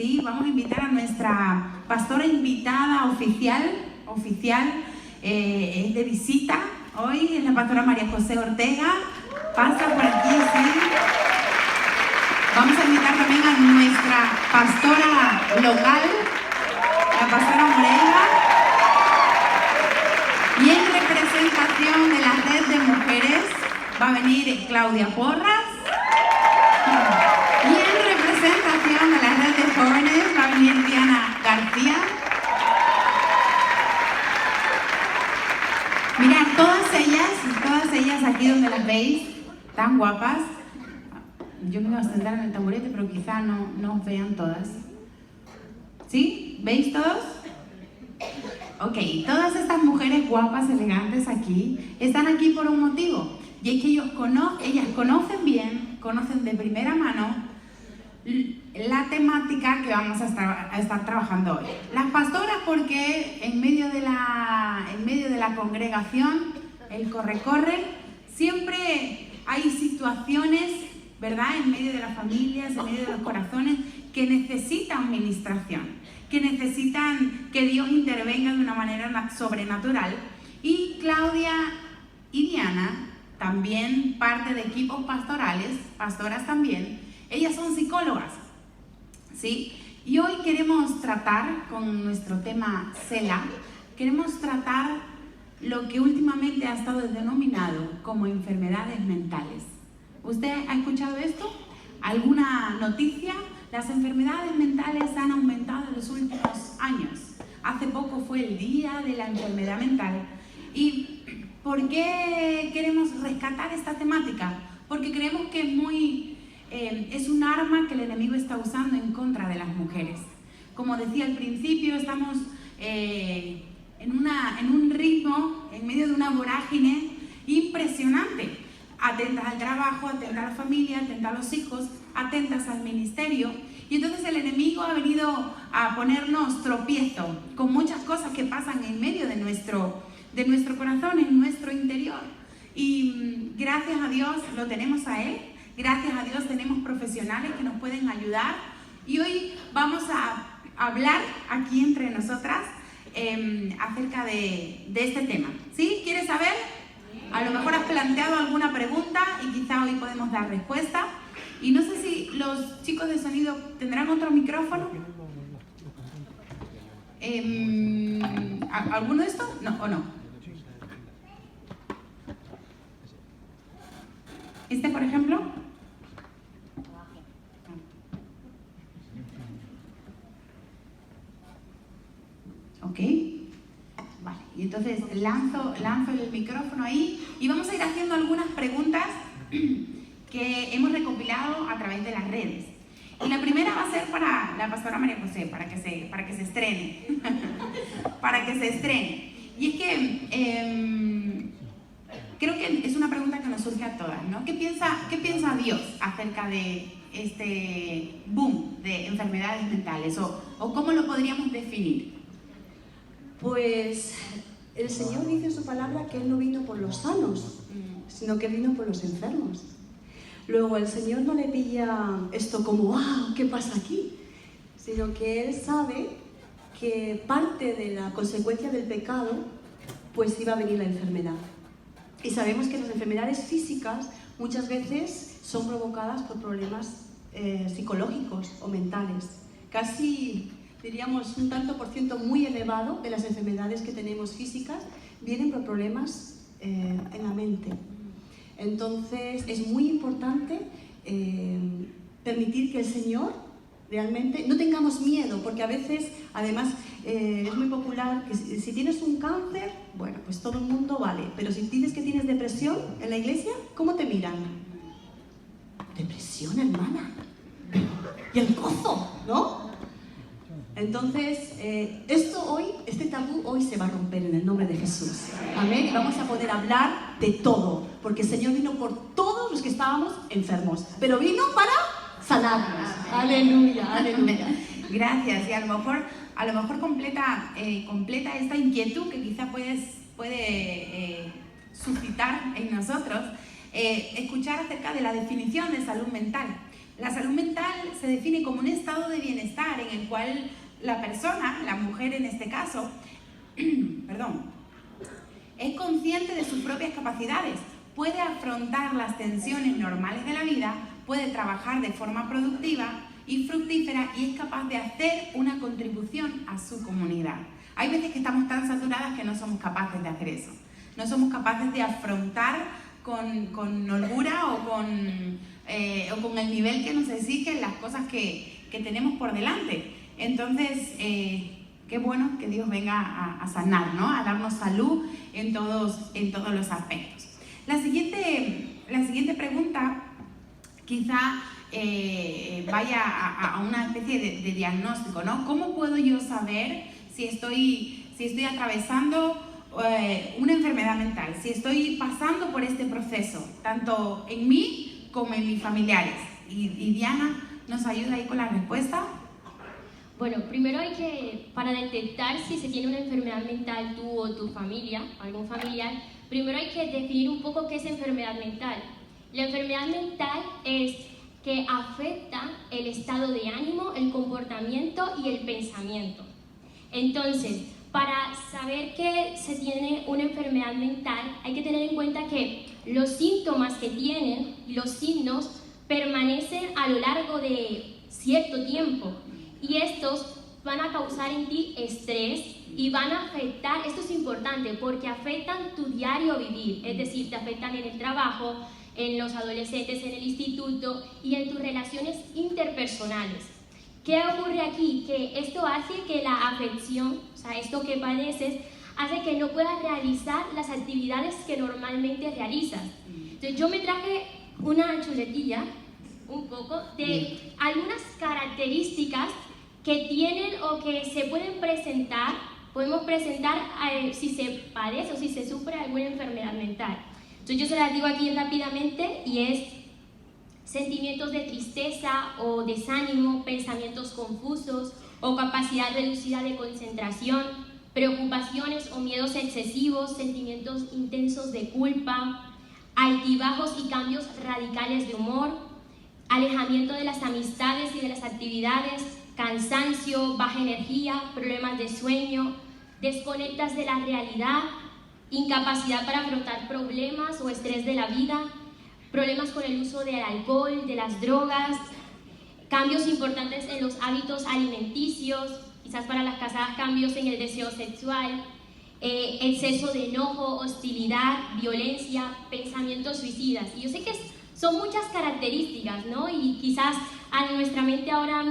¿sí? Vamos a invitar a nuestra pastora invitada oficial, es de visita hoy, es la pastora María José Ortega. Pasa por aquí, ¿sí? Vamos a invitar también a nuestra pastora local, la pastora Moreira. Y en representación de la red de mujeres va a venir Claudia Porras. Y en representación de la red de jóvenes va a venir Diana García. Mirad, todas ellas aquí donde las veis, tan guapas. Yo me voy a sentar en el taburete, pero quizá no os vean todas. ¿Sí? ¿Veis todos? Ok, todas estas mujeres guapas, elegantes aquí, están aquí por un motivo. Y es que ellas conocen bien, conocen de primera mano la temática que vamos a estar trabajando hoy. Las pastoras porque en medio de la congregación, el corre-corre, siempre hay situaciones, ¿verdad? En medio de las familias, en medio de los corazones, que necesitan ministración, que necesitan que Dios intervenga de una manera sobrenatural. Y Claudia y Diana, también parte de equipos pastorales, pastoras también, ellas son psicólogas, ¿sí? Y hoy queremos tratar, con nuestro tema Selah, queremos tratar lo que últimamente ha estado denominado como enfermedades mentales. ¿Usted ha escuchado esto? ¿Alguna noticia? Las enfermedades mentales han aumentado en los últimos años. Hace poco fue el Día de la Enfermedad Mental. ¿Y por qué queremos rescatar esta temática? Porque creemos que es un arma que el enemigo está usando en contra de las mujeres. Como decía al principio, estamos en un ritmo, en medio de una vorágine impresionante. Atentas al trabajo, atentas a la familia, atentas a los hijos, atentas al ministerio. Y entonces el enemigo ha venido a ponernos tropiezo con muchas cosas que pasan en medio de nuestro corazón, en nuestro interior. Y gracias a Dios lo tenemos a Él, gracias a Dios tenemos profesionales que nos pueden ayudar. Y hoy vamos a hablar aquí entre nosotras acerca de este tema. ¿Sí? ¿Quieres saber? A lo mejor has planteado alguna pregunta y quizá hoy podemos dar respuesta. Y no sé si los chicos de sonido tendrán otro micrófono. ¿Alguno de estos? No, ¿o no? ¿Este, por ejemplo? Ok. Vale, y entonces lanzo el micrófono ahí y vamos a ir haciendo algunas preguntas que hemos recopilado a través de las redes. Y la primera va a ser para la pastora María José, para que se estrene. Para que se estrene. Y es que creo que es una pregunta que nos surge a todas, ¿no? ¿Qué piensa Dios acerca de este boom de enfermedades mentales? ¿O cómo lo podríamos definir? Pues el Señor dice en su palabra que Él no vino por los sanos, sino que vino por los enfermos. Luego el Señor no le pilla esto como ¡wow! ¿Qué pasa aquí? Sino que Él sabe que parte de la consecuencia del pecado pues iba a venir la enfermedad. Y sabemos que las enfermedades físicas muchas veces son provocadas por problemas psicológicos o mentales. Casi diríamos un tanto por ciento muy elevado de las enfermedades que tenemos físicas vienen por problemas en la mente. Entonces es muy importante permitir que el Señor realmente no tengamos miedo, porque a veces, además, es muy popular que si tienes un cáncer, bueno, pues todo el mundo vale, pero si dices que tienes depresión en la iglesia, ¿cómo te miran? Depresión, hermana. Y el gozo, ¿no? Entonces, este tabú hoy se va a romper en el nombre de Jesús. Amén. Y vamos a poder hablar de todo, porque el Señor vino por todos los que estábamos enfermos, pero vino para sanarnos. Aleluya, aleluya. Gracias. Y a lo mejor completa esta inquietud que quizá puede suscitar en nosotros, escuchar acerca de la definición de salud mental. La salud mental se define como un estado de bienestar en el cual la persona, la mujer en este caso, perdón, es consciente de sus propias capacidades, puede afrontar las tensiones normales de la vida, puede trabajar de forma productiva y fructífera y es capaz de hacer una contribución a su comunidad. Hay veces que estamos tan saturadas que no somos capaces de hacer eso. No somos capaces de afrontar con holgura o con el nivel que nos exigen las cosas que tenemos por delante. Entonces, qué bueno que Dios venga a sanar, ¿no? A darnos salud en todos los aspectos. La siguiente pregunta quizá vaya a una especie de diagnóstico, ¿no? ¿Cómo puedo yo saber si estoy atravesando una enfermedad mental, si estoy pasando por este proceso, tanto en mí como en mis familiares? Y Diana nos ayuda ahí con la respuesta. Bueno, primero para detectar si se tiene una enfermedad mental tú o tu familia, algún familiar, primero hay que definir un poco qué es enfermedad mental. La enfermedad mental es que afecta el estado de ánimo, el comportamiento y el pensamiento. Entonces, para saber que se tiene una enfermedad mental, hay que tener en cuenta que los síntomas que tienen, los signos, permanecen a lo largo de cierto tiempo y estos van a causar en ti estrés y van a afectar, esto es importante, porque afectan tu diario vivir, es decir, te afectan en el trabajo, en los adolescentes, en el instituto y en tus relaciones interpersonales. ¿Qué ocurre aquí? Que esto hace que la afección, o sea, esto que padeces, hace que no puedas realizar las actividades que normalmente realizas. Entonces yo me traje una chuletilla, un poco, de algunas características que tienen o que se pueden presentar, podemos presentar si se padece o si se sufre alguna enfermedad mental. Entonces yo se las digo aquí rápidamente y es sentimientos de tristeza o desánimo, pensamientos confusos o capacidad reducida de concentración, preocupaciones o miedos excesivos, sentimientos intensos de culpa, altibajos y cambios radicales de humor, alejamiento de las amistades y de las actividades, cansancio, baja energía, problemas de sueño, desconectas de la realidad, incapacidad para afrontar problemas o estrés de la vida, problemas con el uso del alcohol, de las drogas, cambios importantes en los hábitos alimenticios, quizás para las casadas cambios en el deseo sexual, exceso de enojo, hostilidad, violencia, pensamientos suicidas. Y yo sé que son muchas características, ¿no? Y quizás a nuestra mente ahora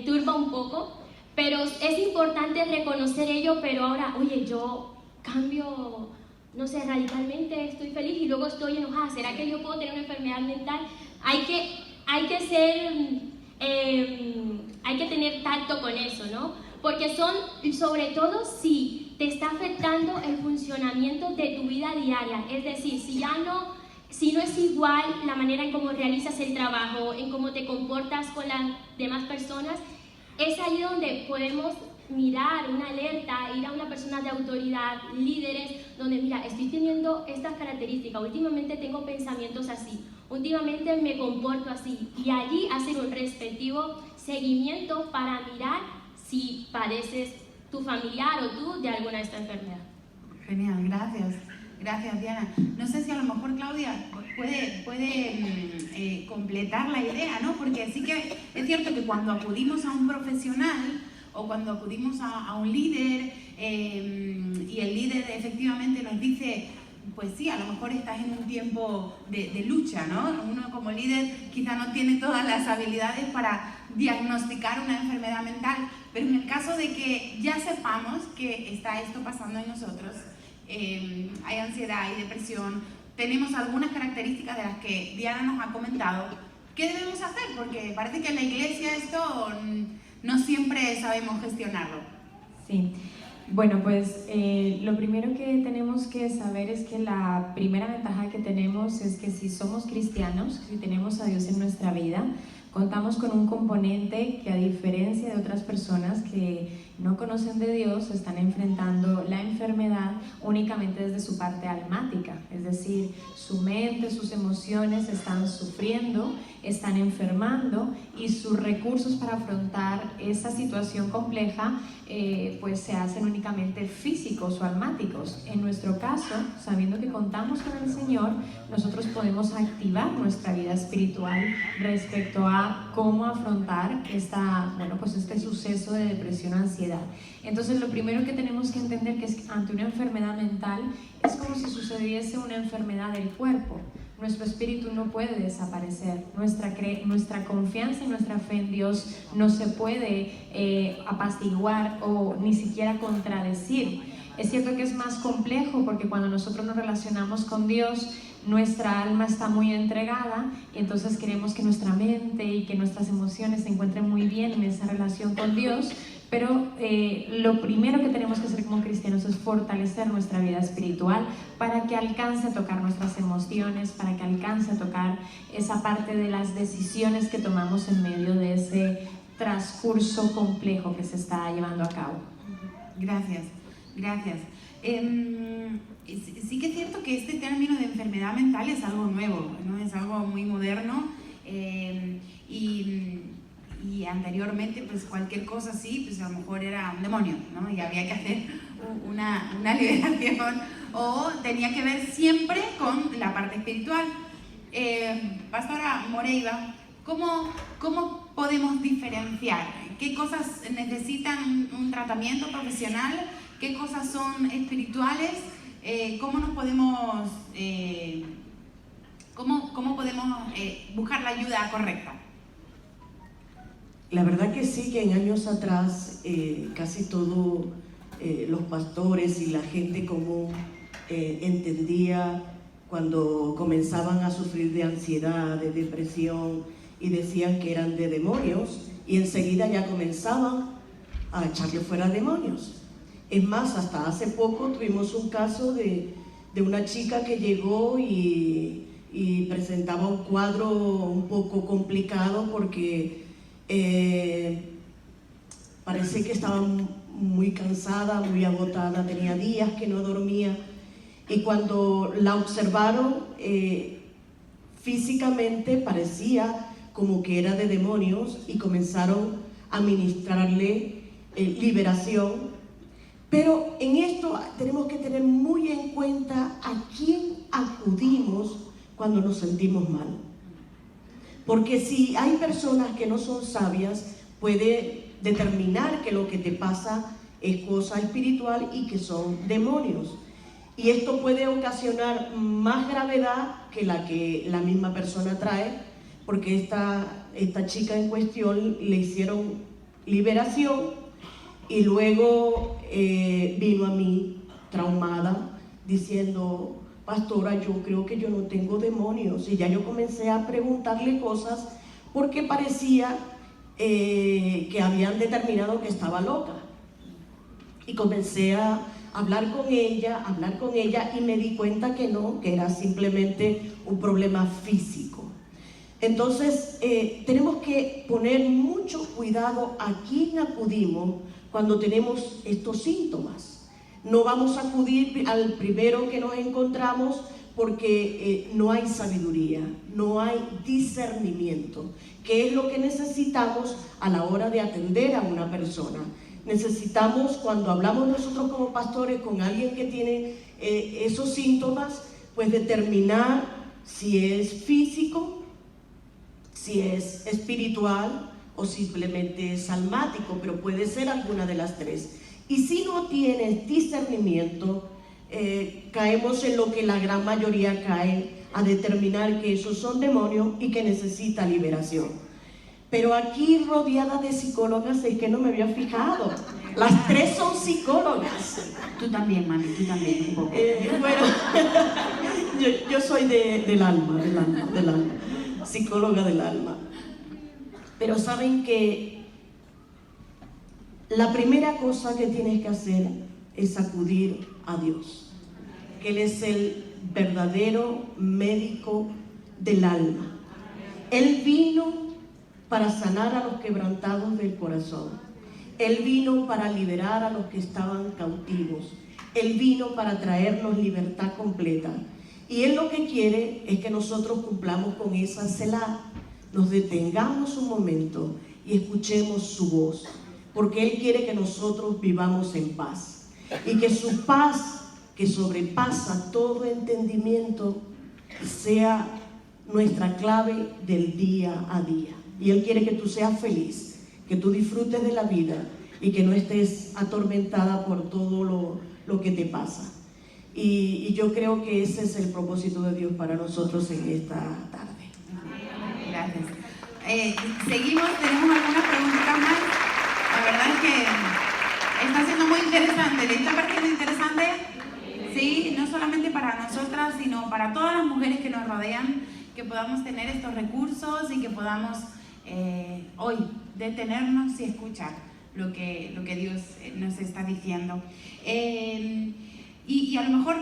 turba un poco, pero es importante reconocer ello, pero ahora, oye, yo cambio, no sé, radicalmente estoy feliz y luego estoy enojada. ¿Será que yo puedo tener una enfermedad mental? Hay que tener tacto con eso, ¿no? Porque son, sobre todo, si te está afectando el funcionamiento de tu vida diaria. Es decir, si no es igual la manera en cómo realizas el trabajo, en cómo te comportas con las demás personas, es ahí donde podemos mirar una alerta, ir a una persona de autoridad, líderes, donde mira, estoy teniendo estas características, últimamente tengo pensamientos así, últimamente me comporto así, y allí hacer un respectivo seguimiento para mirar si padeces tu familiar o tú de alguna de estas enfermedades. Genial, gracias. Gracias, Diana. No sé si a lo mejor Claudia puede completar la idea, ¿no? Porque sí que es cierto que cuando acudimos a un profesional o cuando acudimos a un líder y el líder efectivamente nos dice, pues sí, a lo mejor estás en un tiempo de lucha, ¿no? Uno como líder quizá no tiene todas las habilidades para diagnosticar una enfermedad mental, pero en el caso de que ya sepamos que está esto pasando en nosotros, hay ansiedad, hay depresión, tenemos algunas características de las que Diana nos ha comentado. ¿Qué debemos hacer? Porque parece que en la iglesia esto no siempre sabemos gestionarlo. Sí, bueno, pues lo primero que tenemos que saber es que la primera ventaja que tenemos es que si somos cristianos, si tenemos a Dios en nuestra vida, contamos con un componente que a diferencia experiencia de otras personas que no conocen de Dios, están enfrentando la enfermedad únicamente desde su parte almática, es decir, su mente, sus emociones están sufriendo, están enfermando y sus recursos para afrontar esa situación compleja pues se hacen únicamente físicos o almáticos. En nuestro caso, sabiendo que contamos con el Señor, nosotros podemos activar nuestra vida espiritual respecto a cómo afrontar este suceso de depresión o ansiedad. Entonces, lo primero que tenemos que entender que es ante una enfermedad mental es como si sucediese una enfermedad del cuerpo. Nuestro espíritu no puede desaparecer, nuestra confianza y nuestra fe en Dios no se puede apaciguar o ni siquiera contradecir. Es cierto que es más complejo porque cuando nosotros nos relacionamos con Dios, nuestra alma está muy entregada y entonces queremos que nuestra mente y que nuestras emociones se encuentren muy bien en esa relación con Dios. Pero lo primero que tenemos que hacer como cristianos es fortalecer nuestra vida espiritual para que alcance a tocar nuestras emociones, para que alcance a tocar esa parte de las decisiones que tomamos en medio de ese transcurso complejo que se está llevando a cabo. Gracias, gracias. Sí que es cierto que este término de enfermedad mental es algo nuevo, ¿no? Es algo muy moderno y anteriormente pues cualquier cosa así pues a lo mejor era un demonio, ¿no? Y había que hacer una liberación o tenía que ver siempre con la parte espiritual. Pastora Moreiva, ¿cómo podemos diferenciar? ¿Qué cosas necesitan un tratamiento profesional? ¿Qué cosas son espirituales? ¿Cómo nos podemos cómo podemos buscar la ayuda correcta? La verdad que sí, que en años atrás casi todos los pastores y la gente común entendía cuando comenzaban a sufrir de ansiedad, de depresión y decían que eran de demonios y enseguida ya comenzaban a echarle fuera demonios. Es más, hasta hace poco tuvimos un caso de una chica que llegó y presentaba un cuadro un poco complicado porque parece que estaba muy cansada, muy agotada, tenía días que no dormía y cuando la observaron físicamente parecía como que era de demonios y comenzaron a ministrarle liberación. Pero en esto tenemos que tener muy en cuenta a quién acudimos cuando nos sentimos mal. Porque si hay personas que no son sabias, puede determinar que lo que te pasa es cosa espiritual y que son demonios. Y esto puede ocasionar más gravedad que la misma persona trae, porque esta chica en cuestión le hicieron liberación y luego vino a mí traumada diciendo: pastora, yo creo que yo no tengo demonios. Y ya yo comencé a preguntarle cosas porque parecía que habían determinado que estaba loca. Y comencé a hablar con ella y me di cuenta que no, que era simplemente un problema físico. Entonces tenemos que poner mucho cuidado a quién acudimos cuando tenemos estos síntomas. No vamos a acudir al primero que nos encontramos porque no hay sabiduría, no hay discernimiento, que es lo que necesitamos a la hora de atender a una persona. Necesitamos, cuando hablamos nosotros como pastores con alguien que tiene esos síntomas, pues determinar si es físico, si es espiritual o simplemente es almático, pero puede ser alguna de las tres. Y si no tienes discernimiento, caemos en lo que la gran mayoría cae, a determinar que esos son demonios y que necesita liberación. Pero aquí rodeada de psicólogas es que no me había fijado. Las tres son psicólogas. Tú también, mami, tú también un poco. Bueno, yo soy del alma, psicóloga del alma. Pero saben que la primera cosa que tienes que hacer es acudir a Dios, que Él es el verdadero médico del alma. Él vino para sanar a los quebrantados del corazón. Él vino para liberar a los que estaban cautivos. Él vino para traernos libertad completa. Y Él lo que quiere es que nosotros cumplamos con esa selá. Nos detengamos un momento y escuchemos su voz, porque Él quiere que nosotros vivamos en paz. Y que su paz, que sobrepasa todo entendimiento, sea nuestra clave del día a día. Y Él quiere que tú seas feliz, que tú disfrutes de la vida y que no estés atormentada por todo lo que te pasa. Y yo creo que ese es el propósito de Dios para nosotros en esta tarde. Gracias. Seguimos, tenemos algunas preguntas más. La verdad es que está siendo muy interesante. ¿Le está pareciendo interesante? Sí, no solamente para nosotras, sino para todas las mujeres que nos rodean, que podamos tener estos recursos y que podamos hoy detenernos y escuchar lo que Dios nos está diciendo. Y a lo mejor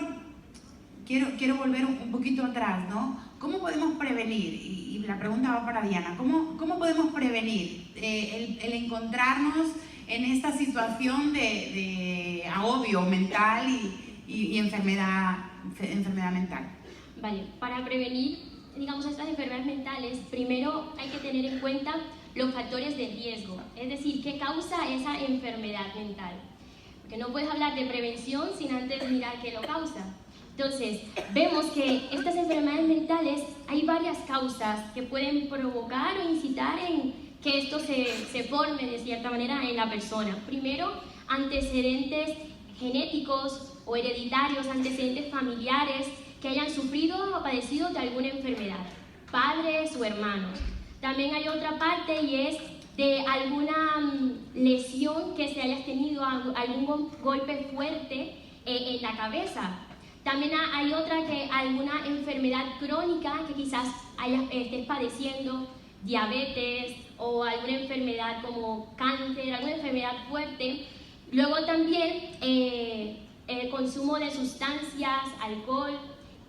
quiero volver un poquito atrás, ¿no? ¿Cómo podemos prevenir? Y la pregunta va para Diana. ¿Cómo podemos prevenir el encontrarnos en esta situación de agobio mental y enfermedad mental? Vale, para prevenir, digamos, estas enfermedades mentales, primero hay que tener en cuenta los factores de riesgo, es decir, qué causa esa enfermedad mental. Porque no puedes hablar de prevención sin antes mirar qué lo causa. Entonces, vemos que estas enfermedades mentales hay varias causas que pueden provocar o incitar en que esto se forme de cierta manera en la persona. Primero, antecedentes genéticos o hereditarios, antecedentes familiares que hayan sufrido o padecido de alguna enfermedad, padres o hermanos. También hay otra parte y es de alguna lesión que se haya tenido, algún golpe fuerte en la cabeza. También hay otra que alguna enfermedad crónica que quizás estés padeciendo, diabetes o alguna enfermedad como cáncer, alguna enfermedad fuerte. Luego también el consumo de sustancias, alcohol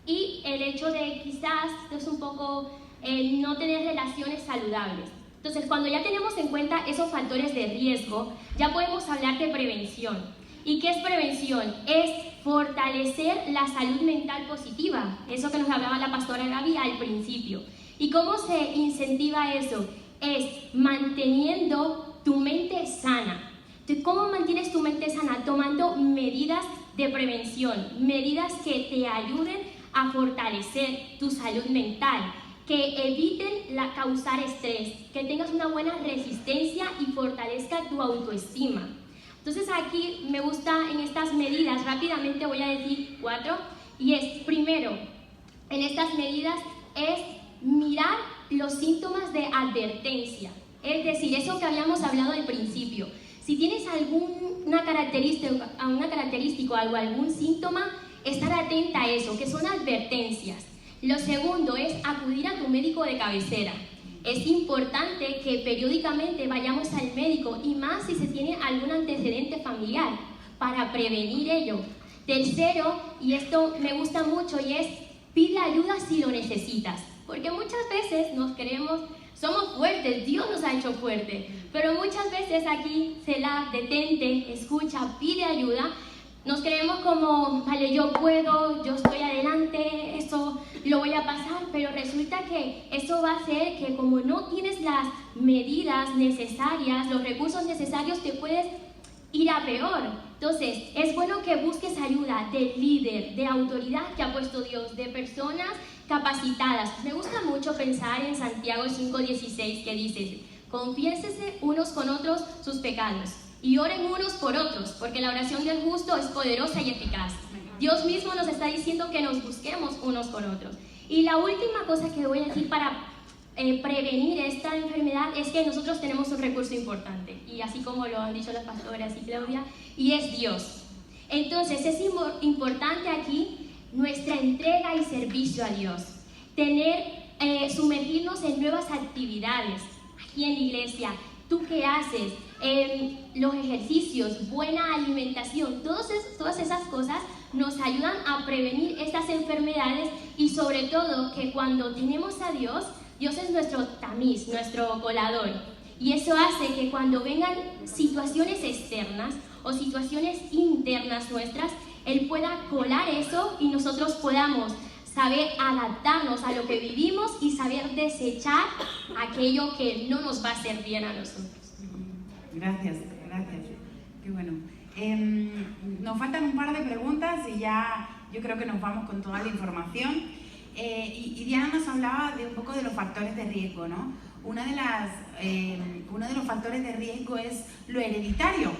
y el hecho de quizás es un poco no tener relaciones saludables. Entonces, cuando ya tenemos en cuenta esos factores de riesgo, ya podemos hablar de prevención. ¿Y qué es prevención? Es fortalecer la salud mental positiva, eso que nos hablaba la pastora Gaby al principio. ¿Y cómo se incentiva eso? Es manteniendo tu mente sana. Entonces, ¿cómo mantienes tu mente sana? Tomando medidas de prevención, medidas que te ayuden a fortalecer tu salud mental, que eviten causar estrés, que tengas una buena resistencia y fortalezca tu autoestima. Entonces aquí me gusta en estas medidas, rápidamente voy a decir 4, y es, primero, en estas medidas es mirar los síntomas de advertencia, es decir, eso que habíamos hablado al principio. Si tienes alguna característica o algún síntoma, estar atenta a eso, que son advertencias. Lo segundo es acudir a tu médico de cabecera. Es importante que periódicamente vayamos al médico y más si se tiene algún antecedente familiar para prevenir ello. Tercero, y esto me gusta mucho, y es pide ayuda si lo necesitas. Porque muchas veces nos creemos, somos fuertes, Dios nos ha hecho fuertes, pero muchas veces aquí detente, escucha, pide ayuda. Nos creemos como, vale, yo puedo, yo estoy adelante, eso lo voy a pasar, pero resulta que eso va a hacer que como no tienes las medidas necesarias, los recursos necesarios, te puedes ir a peor. Entonces, es bueno que busques ayuda de líder, de autoridad que ha puesto Dios, de personas capacitadas. Me gusta mucho pensar en Santiago 5:16 que dice, confiésense unos con otros sus pecados y oren unos por otros, porque la oración del justo es poderosa y eficaz. Dios mismo nos está diciendo que nos busquemos unos con otros. Y la última cosa que voy a decir para prevenir esta enfermedad es que nosotros tenemos un recurso importante, y así como lo han dicho las pastoras y Claudia, y es Dios. Entonces es importante aquí nuestra entrega y servicio a Dios, sumergirnos en nuevas actividades aquí en la iglesia. ¿Tú qué haces? Los ejercicios, buena alimentación, todas esas cosas nos ayudan a prevenir estas enfermedades, y sobre todo que cuando tenemos a Dios Dios es nuestro tamiz, nuestro colador. Y eso hace que cuando vengan situaciones externas o situaciones internas nuestras, Él pueda colar eso y nosotros podamos saber adaptarnos a lo que vivimos y saber desechar aquello que no nos va a hacer bien a nosotros. Gracias. Qué bueno. Nos faltan un par de preguntas y ya yo creo que nos vamos con toda la información. Y Diana nos hablaba de un poco de los factores de riesgo, ¿no? Uno de los factores de riesgo es lo hereditario.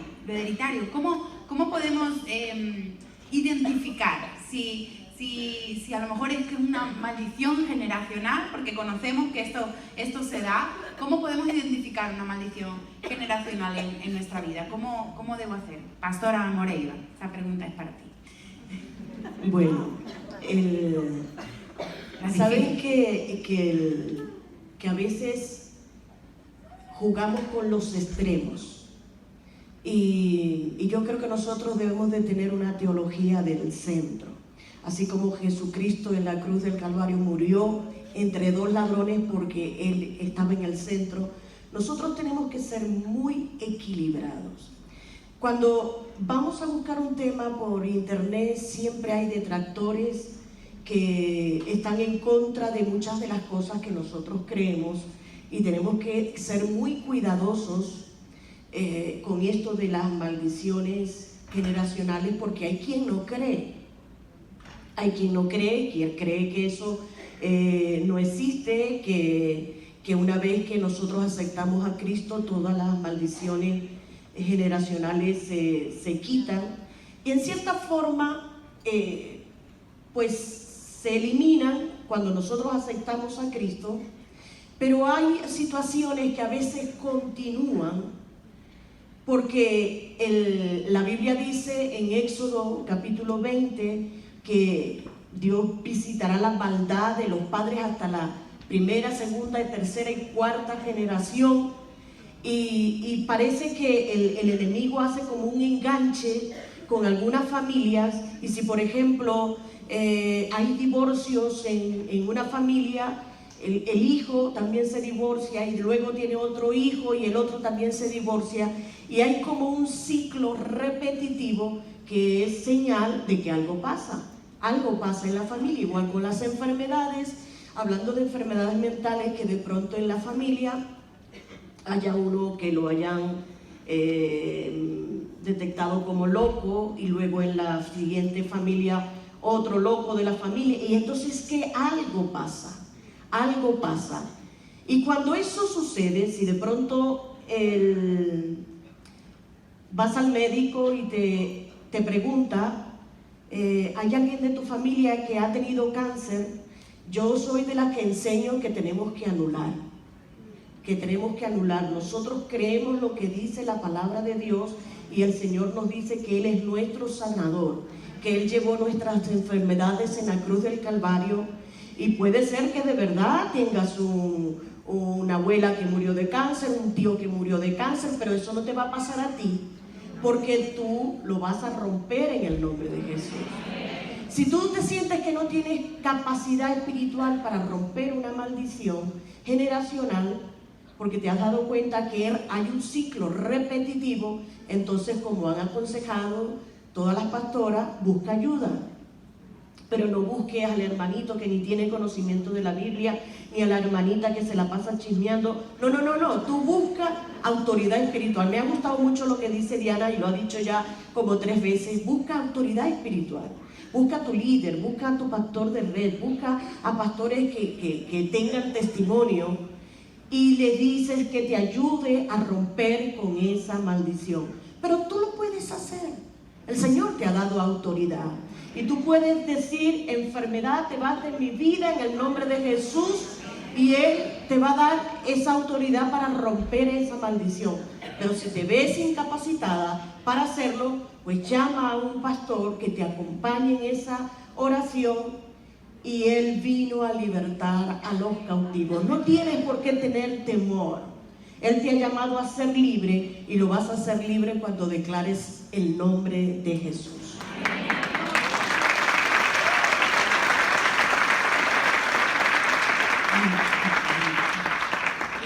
¿Cómo podemos identificar si a lo mejor es que es una maldición generacional, porque conocemos que esto se da? ¿Cómo podemos identificar una maldición generacional en nuestra vida? ¿Cómo debo hacer? Pastora Moreira, esa pregunta es para ti. Bueno, ¿saben que a veces jugamos con los extremos? Y yo creo que nosotros debemos de tener una teología del centro. Así como Jesucristo en la cruz del Calvario murió entre dos ladrones porque Él estaba en el centro, nosotros tenemos que ser muy equilibrados. Cuando vamos a buscar un tema por internet, siempre hay detractores que están en contra de muchas de las cosas que nosotros creemos, y tenemos que ser muy cuidadosos con esto de las maldiciones generacionales, porque hay quien no cree. Hay quien no cree, quien cree que eso no existe, que una vez que nosotros aceptamos a Cristo, todas las maldiciones generacionales se quitan, y en cierta forma pues se eliminan cuando nosotros aceptamos a Cristo, pero hay situaciones que a veces continúan, porque la Biblia dice en Éxodo capítulo 20 que Dios visitará la maldad de los padres hasta la primera, segunda, tercera y cuarta generación, y parece que el enemigo hace como un enganche con algunas familias, y si por ejemplo hay divorcios en una familia, el hijo también se divorcia y luego tiene otro hijo y el otro también se divorcia, y hay como un ciclo repetitivo que es señal de que algo pasa en la familia. Igual con las enfermedades, hablando de enfermedades mentales, que de pronto en la familia haya uno que lo hayan detectado como loco, y luego en la siguiente familia otro loco de la familia, y entonces que algo pasa. Y cuando eso sucede, si de pronto vas al médico y te pregunta, ¿hay alguien de tu familia que ha tenido cáncer? Yo soy de las que enseño que tenemos que anular. Nosotros creemos lo que dice la palabra de Dios, y el Señor nos dice que Él es nuestro sanador, que Él llevó nuestras enfermedades en la cruz del Calvario. Y puede ser que de verdad tengas una abuela que murió de cáncer, un tío que murió de cáncer, pero eso no te va a pasar a ti, porque tú lo vas a romper en el nombre de Jesús. Si tú te sientes que no tienes capacidad espiritual para romper una maldición generacional, porque te has dado cuenta que hay un ciclo repetitivo, entonces, como han aconsejado todas las pastoras, busca ayuda. Pero no busques al hermanito que ni tiene conocimiento de la Biblia, ni a la hermanita que se la pasa chismeando. No. Tú busca autoridad espiritual. Me ha gustado mucho lo que dice Diana, y lo ha dicho ya como 3 veces. Busca autoridad espiritual. Busca a tu líder, busca a tu pastor de red, busca a pastores que tengan testimonio, y le dices que te ayude a romper con esa maldición. Pero tú lo puedes hacer. El Señor te ha dado autoridad. Y tú puedes decir: enfermedad, te vas de mi vida en el nombre de Jesús, y Él te va a dar esa autoridad para romper esa maldición. Pero si te ves incapacitada para hacerlo, pues llama a un pastor que te acompañe en esa oración, y Él vino a libertar a los cautivos. No tienes por qué tener temor. Él te ha llamado a ser libre, y lo vas a ser libre cuando declares el nombre de Jesús.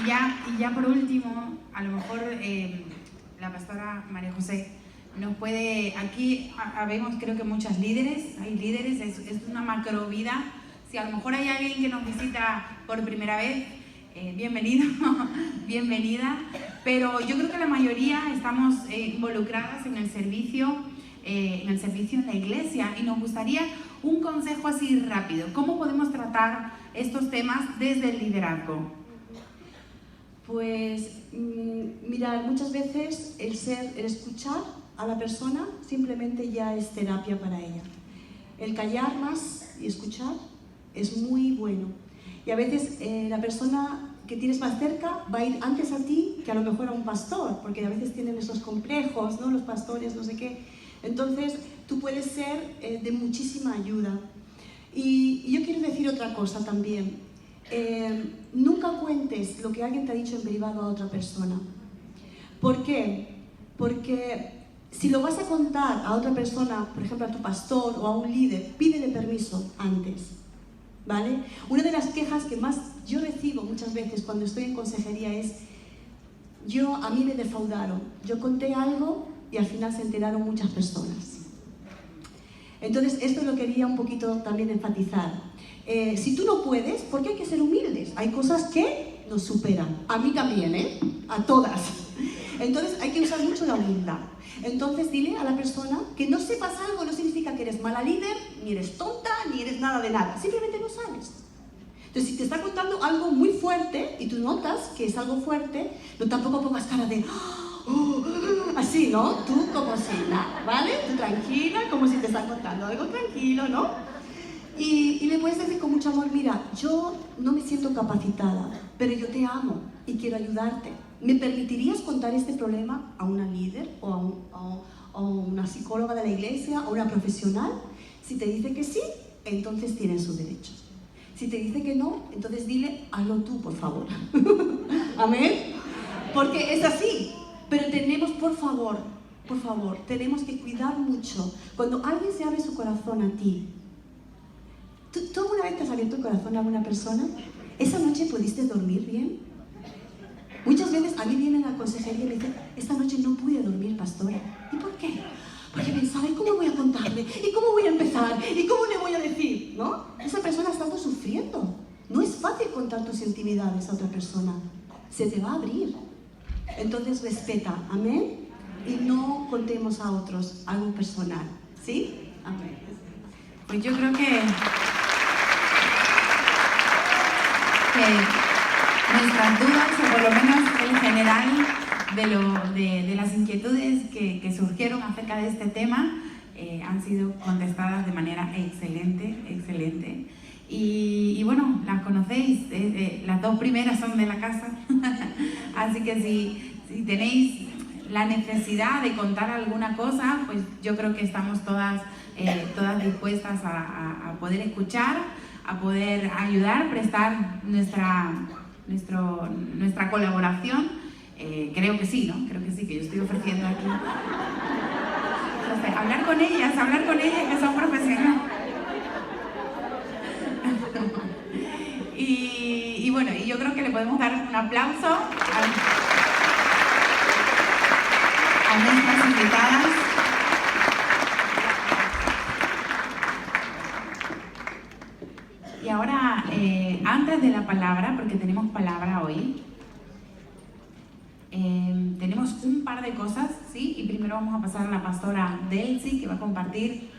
Y ya por último, a lo mejor la pastora María José nos puede, aquí habemos creo que muchas líderes, hay líderes, es una macro vida. Si a lo mejor hay alguien que nos visita por primera vez, bienvenido, bienvenida, pero yo creo que la mayoría estamos involucradas en el servicio en la iglesia, y nos gustaría un consejo así rápido. ¿Cómo podemos tratar estos temas desde el liderazgo? Pues, mira, muchas veces el escuchar a la persona simplemente ya es terapia para ella. El callar más y escuchar es muy bueno. Y a veces la persona que tienes más cerca va a ir antes a ti que a lo mejor a un pastor, porque a veces tienen esos complejos, ¿no? Los pastores, no sé qué. Entonces, tú puedes ser de muchísima ayuda. Y yo quiero decir otra cosa también. Nunca cuentes lo que alguien te ha dicho en privado a otra persona. ¿Por qué? Porque si lo vas a contar a otra persona, por ejemplo a tu pastor o a un líder, pídele permiso antes, ¿vale? Una de las quejas que más yo recibo muchas veces cuando estoy en consejería es: a mí me defraudaron, yo conté algo y al final se enteraron muchas personas. Entonces, esto lo quería un poquito también enfatizar. Si tú no puedes, ¿por qué hay que ser humildes? Hay cosas que nos superan. A mí también, a todas. Entonces, hay que usar mucho la humildad. Entonces, dile a la persona que no sepas algo no significa que eres mala líder, ni eres tonta, ni eres nada de nada. Simplemente no sabes. Entonces, si te está contando algo muy fuerte y tú notas que es algo fuerte, no tampoco pongas cara de así, ¿no? Tú como si nada, ¿vale? Tú tranquila, como si te están contando algo tranquilo, ¿no? Y le puedes decir con mucho amor: mira, yo no me siento capacitada, pero yo te amo y quiero ayudarte. ¿Me permitirías contar este problema a una líder o a una psicóloga de la iglesia o una profesional? Si te dice que sí, entonces tienes sus derechos. Si te dice que no, entonces dile: hazlo tú, por favor. Amén. Porque es así. Pero tenemos, por favor, tenemos que cuidar mucho. Cuando alguien se abre su corazón a ti, ¿tú alguna vez te has abierto el corazón a alguna persona? ¿Esa noche pudiste dormir bien? Muchas veces a mí vienen a la consejería y me dicen: esta noche no pude dormir, pastora. ¿Y por qué? Porque pensaba: ¿y cómo voy a contarle? ¿Y cómo voy a empezar? ¿Y cómo le voy a decir? ¿No? Esa persona ha estado sufriendo. No es fácil contar tus intimidades a otra persona. Se te va a abrir. Entonces respeta, amén, y no contemos a otros algo personal, ¿sí? Amén. Pues yo creo que nuestras dudas, o por lo menos en general de las inquietudes que surgieron acerca de este tema, han sido contestadas de manera excelente. Y bueno, las conocéis, las dos primeras son de la casa, así que si tenéis la necesidad de contar alguna cosa, pues yo creo que estamos todas dispuestas a poder escuchar, a poder ayudar, prestar nuestra colaboración. Creo que sí, ¿no? Creo que sí, que yo estoy ofreciendo aquí. Entonces, hablar con ellas, que son profesionales. Y bueno, y yo creo que le podemos dar un aplauso a nuestras invitadas. Y ahora, antes de la palabra, porque tenemos palabra hoy, tenemos un par de cosas, ¿sí? Y primero vamos a pasar a la pastora Delcy, que va a compartir